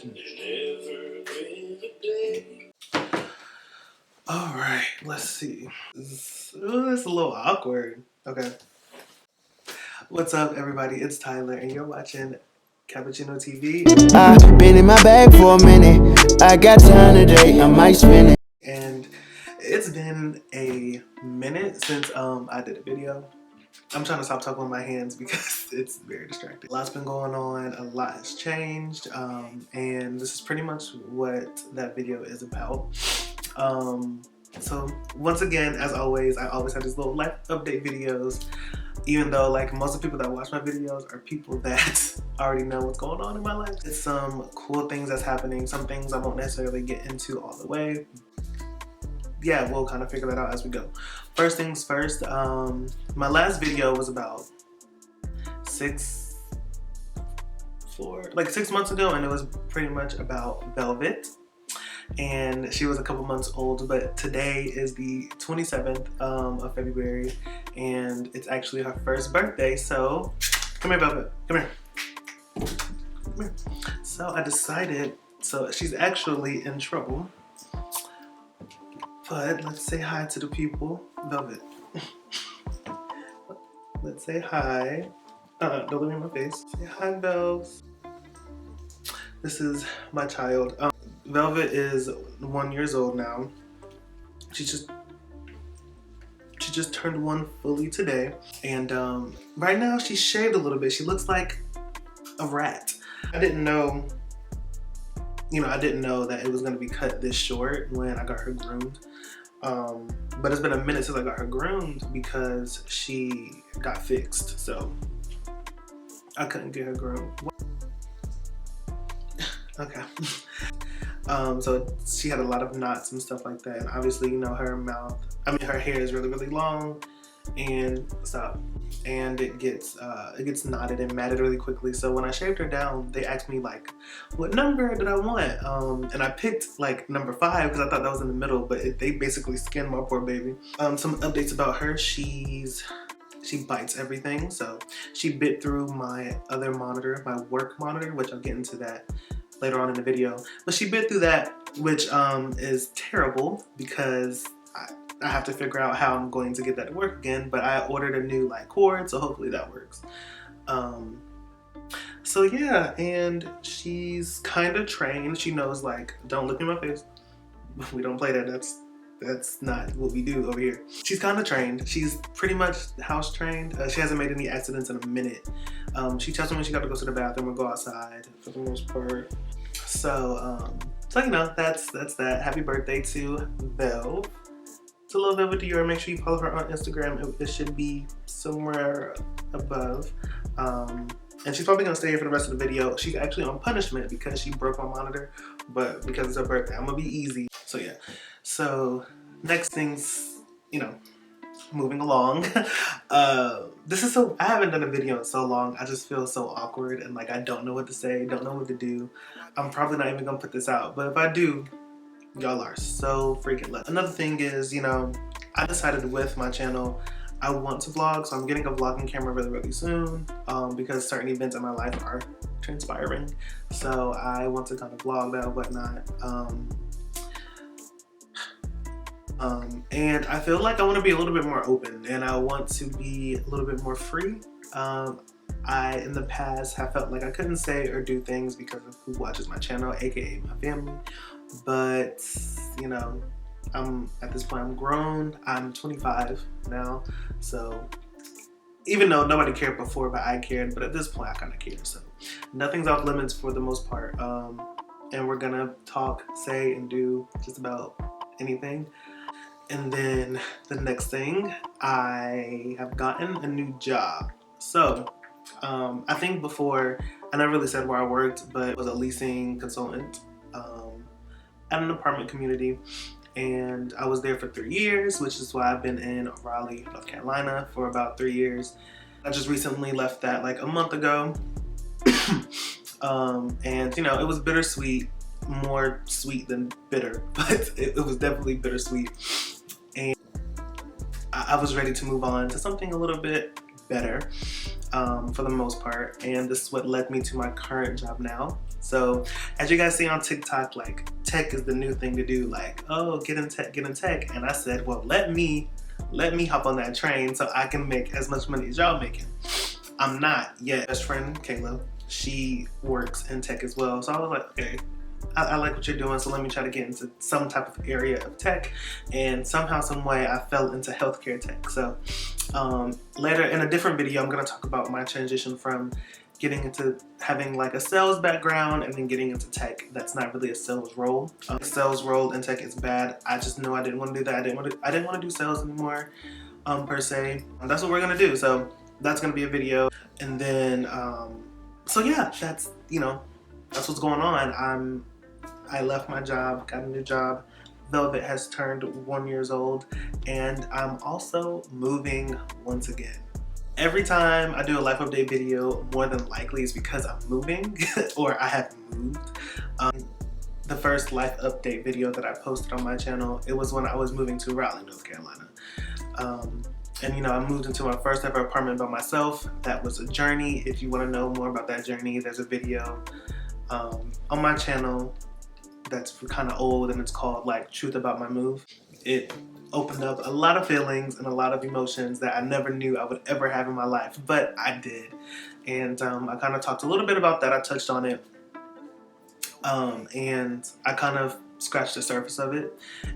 All right, let's see. It's a little awkward. Okay. What's up, everybody? It's Tyler, and you're watching Kappachinotv. I've been in my bag for a minute. I got time today. I might spend it. And it's been a minute since I did a video. I'm trying to stop talking with my hands because it's very distracting. A lot's been going on, a lot has changed, and this is pretty much what that video is about. So once again, as always, I always have these little life update videos, even though like most of the people that watch my videos are people that already know what's going on in my life. It's some cool things that's happening, some things I won't necessarily get into all the way. Yeah, we'll kind of figure that out as we go. First things first, my last video was about 6 months ago, and it was pretty much about Velvet. And she was a couple months old, but today is the 27th of February, and it's actually her first birthday. So, come here, Velvet, come here. Come here. So I decided, so she's actually in trouble. But let's say hi to the people. Velvet. Let's say hi. Don't look me in my face. Say hi, Velves. This is my child. Velvet is 1 year old now. She just turned 1 fully today. And right now she's shaved a little bit. She looks like a rat. I didn't know that it was gonna be cut this short when I got her groomed. But it's been a minute since I got her groomed because she got fixed, so I couldn't get her groomed. Okay. So she had a lot of knots and stuff like that, and obviously, you know, her hair is really, really long and it gets knotted and matted really quickly. So when I shaved her down, they asked me like, what number did I want? And I picked like number 5 because I thought that was in the middle, but they basically skinned my poor baby. Some updates about her: she bites everything. So she bit through my other monitor, my work monitor, which I'll get into that later on in the video. But she bit through that, which is terrible because I have to figure out how I'm going to get that to work again. But I ordered a new like cord, so hopefully that works. So yeah, and she's kind of trained. She knows like, don't look in my face. We don't play that. That's not what we do over here. She's kind of trained. She's pretty much house trained. She hasn't made any accidents in a minute. She tells me when she got to go to the bathroom or go outside for the most part. So you know, that's that. Happy birthday to Velv. To Lil Velvet Dior. Make sure you follow her on Instagram. It should be somewhere above. And she's probably gonna stay here for the rest of the video. She's actually on punishment because she broke my monitor, but because it's her birthday, I'm gonna be easy. So yeah. So next things, you know, moving along. I haven't done a video in so long. I just feel so awkward and like I don't know what to say, don't know what to do. I'm probably not even gonna put this out, but if I do, y'all are so freaking lucky. Another thing is, you know, I decided with my channel I want to vlog, so I'm getting a vlogging camera really, really soon because certain events in my life are transpiring. So I want to kind of vlog that and whatnot. And I feel like I want to be a little bit more open and I want to be a little bit more free. I, in the past, have felt like I couldn't say or do things because of who watches my channel, aka my family. But, you know, at this point, I'm grown. I'm 25 now. So even though nobody cared before, but I cared, but at this point I kind of care. So nothing's off limits for the most part. And we're gonna talk, say, and do just about anything. And then the next thing, I have gotten a new job. So I think before, I never really said where I worked, but I was a leasing consultant at an apartment community. And I was there for 3 years, which is why I've been in Raleigh, North Carolina for about 3 years. I just recently left that like a month ago. And you know, it was bittersweet, more sweet than bitter, but it was definitely bittersweet. And I was ready to move on to something a little bit better. for the most part, and this is what led me to my current job now. So as you guys see on TikTok, like, tech is the new thing to do, like, oh, get in tech, and I said, well, let me hop on that train so I can make as much money as y'all making. I'm not yet. Best friend Kayla, she works in tech as well, so I was like, okay, I like what you're doing, so let me try to get into some type of area of tech. And somehow, some way, I fell into healthcare tech. So later in a different video, I'm going to talk about my transition from getting into having like a sales background and then getting into tech. That's not really a sales role. Sales role in tech is bad. I just know I didn't want to do that. I didn't want to do sales anymore, per se. And that's what we're going to do. So that's going to be a video. And then, so yeah, that's, you know, that's what's going on. I left my job, got a new job. Velvet has turned 1 year old, and I'm also moving once again. Every time I do a life update video, more than likely it's because I'm moving or I have moved. The first life update video that I posted on my channel, it was when I was moving to Raleigh, North Carolina. And you know, I moved into my first ever apartment by myself. That was a journey. If you want to know more about that journey, there's a video on my channel that's kind of old, and it's called like Truth About My Move. It opened up a lot of feelings and a lot of emotions that I never knew I would ever have in my life, but I did. And I kind of talked a little bit about that. I touched on it, and I kind of scratched the surface of it,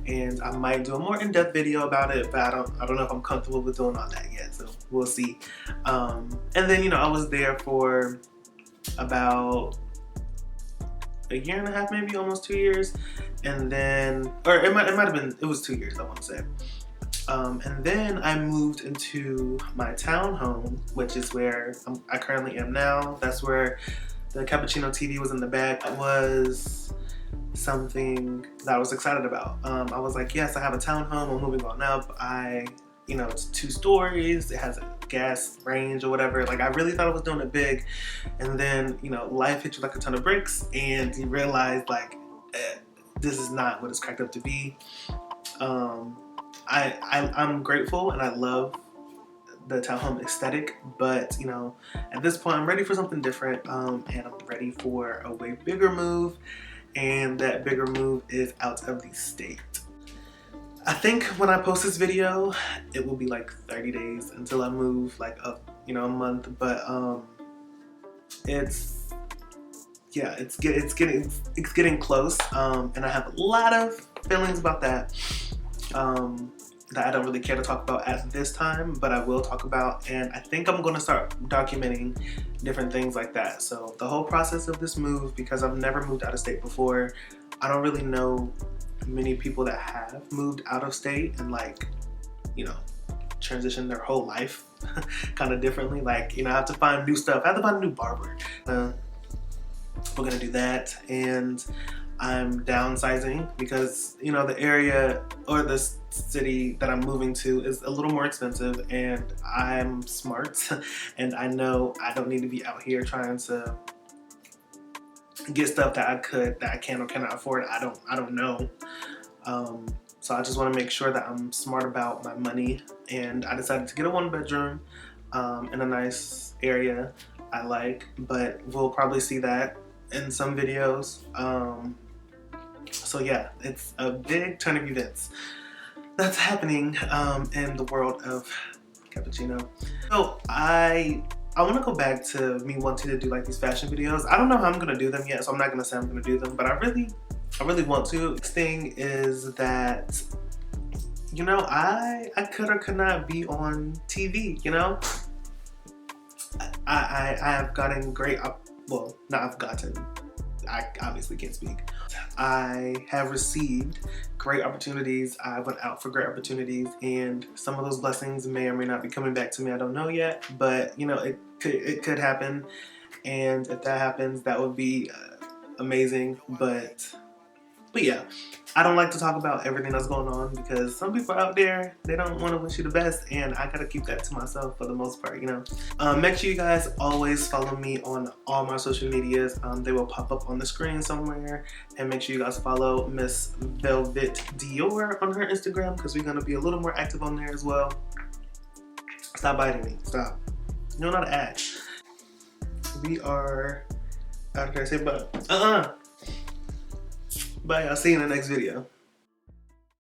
and I might do a more in-depth video about it, but I don't know if I'm comfortable with doing all that yet, so we'll see. And then, you know, I was there for about a year and a half, maybe almost 2 years, and then, or it might have been, it was 2 years, I want to say. And then I moved into my townhome, which is where I currently am now. That's where the Kappachinotv was in the bag. It was something that I was excited about. I was like, yes, I have a townhome, I'm moving on up. You know, it's 2 stories, it has a gas range or whatever. Like, I really thought I was doing it big, and then, you know, life hit you like a ton of bricks, and you realize, like, this is not what it's cracked up to be. I'm grateful and I love the townhome aesthetic, but, you know, at this point I'm ready for something different, and I'm ready for a way bigger move, and that bigger move is out of the state. I think when I post this video, it will be like 30 days until I move, like you know, a month. But it's getting close, and I have a lot of feelings about that that I don't really care to talk about at this time, but I will talk about, and I think I'm going to start documenting different things like that. So the whole process of this move, because I've never moved out of state before, I don't really know many people that have moved out of state and, like, you know, transitioned their whole life kind of differently. Like, you know, I have to find new stuff. I have to find a new barber. We're gonna do that, and I'm downsizing because, you know, the area or the city that I'm moving to is a little more expensive, and I'm smart and I know I don't need to be out here trying to get stuff that I can or cannot afford. I don't know. So I just want to make sure that I'm smart about my money, and I decided to get a 1-bedroom in a nice area I like, but we'll probably see that in some videos. So yeah, it's a big turn of events that's happening in the world of Cappuccino. So I want to go back to me wanting to do like these fashion videos. I don't know how I'm gonna do them yet, so I'm not gonna say I'm gonna do them, but I really want to. Next thing is that, you know, I could or could not be on TV, you know? I have gotten great, well, not I've gotten, I obviously can't speak. I have received great opportunities. I went out for great opportunities, and some of those blessings may or may not be coming back to me. I don't know yet, but, you know, it could happen, and if that happens, that would be amazing. But yeah, I don't like to talk about everything that's going on, because some people out there, they don't want to wish you the best, and I gotta keep that to myself for the most part, you know. Make sure you guys always follow me on all my social medias. They will pop up on the screen somewhere, and make sure you guys follow Miss Velvet Dior on her Instagram, because we're gonna be a little more active on there as well. Stop biting me, stop. You don't know how to act. We are out of here. Say bye. Bye. I'll see you in the next video.